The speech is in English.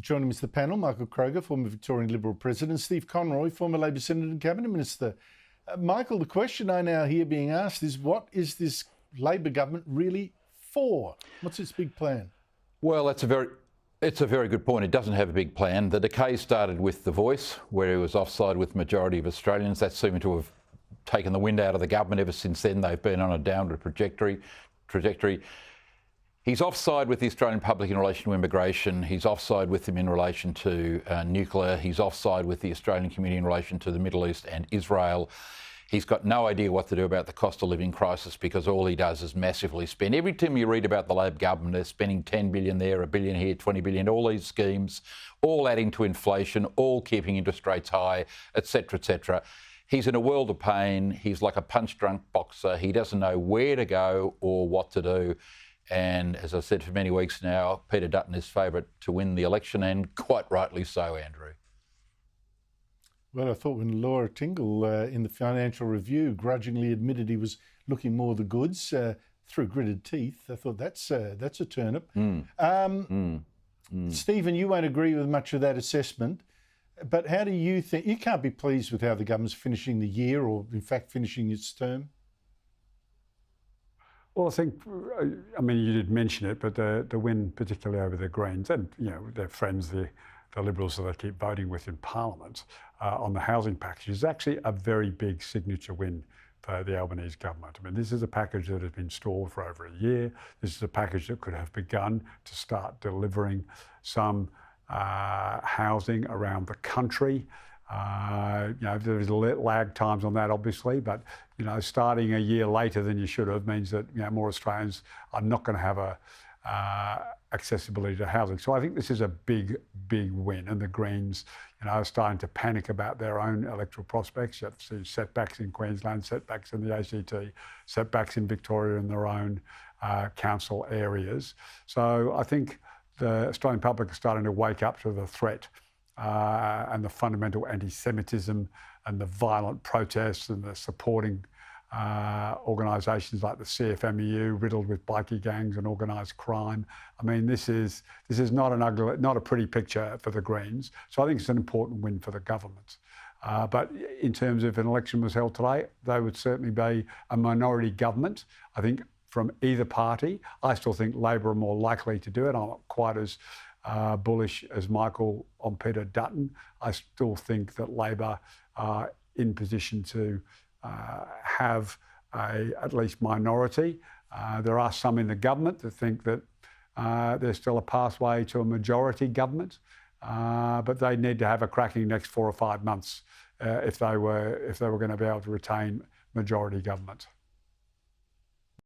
Joining us the panel, Michael Kroger, former Victorian Liberal President, Steve Conroy, former Labor Senator and Cabinet Minister. Michael, the question I now hear being asked is, what is this Labor government really for? What's its big plan? Well, it's a very good point. It doesn't have a big plan. The decay started with The Voice, where it was offside with the majority of Australians. That seemed to have taken the wind out of the government. Ever since then, they've been on a downward trajectory. He's offside with the Australian public in relation to immigration. He's offside with them in relation to nuclear. He's offside with the Australian community in relation to the Middle East and Israel. He's got no idea what to do about the cost of living crisis because all he does is massively spend. Every time you read about the Labor government, they're spending 10 billion there, a billion here, 20 billion, all these schemes, all adding to inflation, all keeping interest rates high, etc., etc. He's in a world of pain. He's like a punch-drunk boxer. He doesn't know where to go or what to do. And as I've said for many weeks now, Peter Dutton is favourite to win the election, and quite rightly so, Andrew. Well, I thought when Laura Tingle in the Financial Review grudgingly admitted he was looking more the goods through gritted teeth, I thought that's a turnip. Stephen, you won't agree with much of that assessment, but how do you think? You can't be pleased with how the government's finishing the year, or in fact finishing its term? Well, I think, I mean, you did mention it, but the win, particularly over the Greens and, you know, their friends, the Liberals that they keep voting with in Parliament on the housing package, is actually a very big signature win for the Albanese government. I mean, this is a package that has been stalled for over a year. This is a package that could have begun to start delivering some housing around the country. You know, there's lag times on that, obviously, but, you know, starting a year later than you should have means that, you know, more Australians are not going to have accessibility to housing. So I think this is a big, big win. And the Greens, you know, are starting to panic about their own electoral prospects. You have to see setbacks in Queensland, setbacks in the ACT, setbacks in Victoria in their own council areas. So I think the Australian public are starting to wake up to the threat and the fundamental anti-Semitism and the violent protests and the supporting organisations like the CFMEU riddled with bikie gangs and organised crime. I mean, this is not a pretty picture for the Greens. So I think it's an important win for the government. But in terms of an election was held today, they would certainly be a minority government, I think, from either party. I still think Labor are more likely to do it. I'm not quite as bullish as Michael on Peter Dutton. I still think that Labor are in position to have at least minority. There are some in the government that think that there's still a pathway to a majority government, but they need to have a cracking next 4 or 5 months if they were going to be able to retain majority government.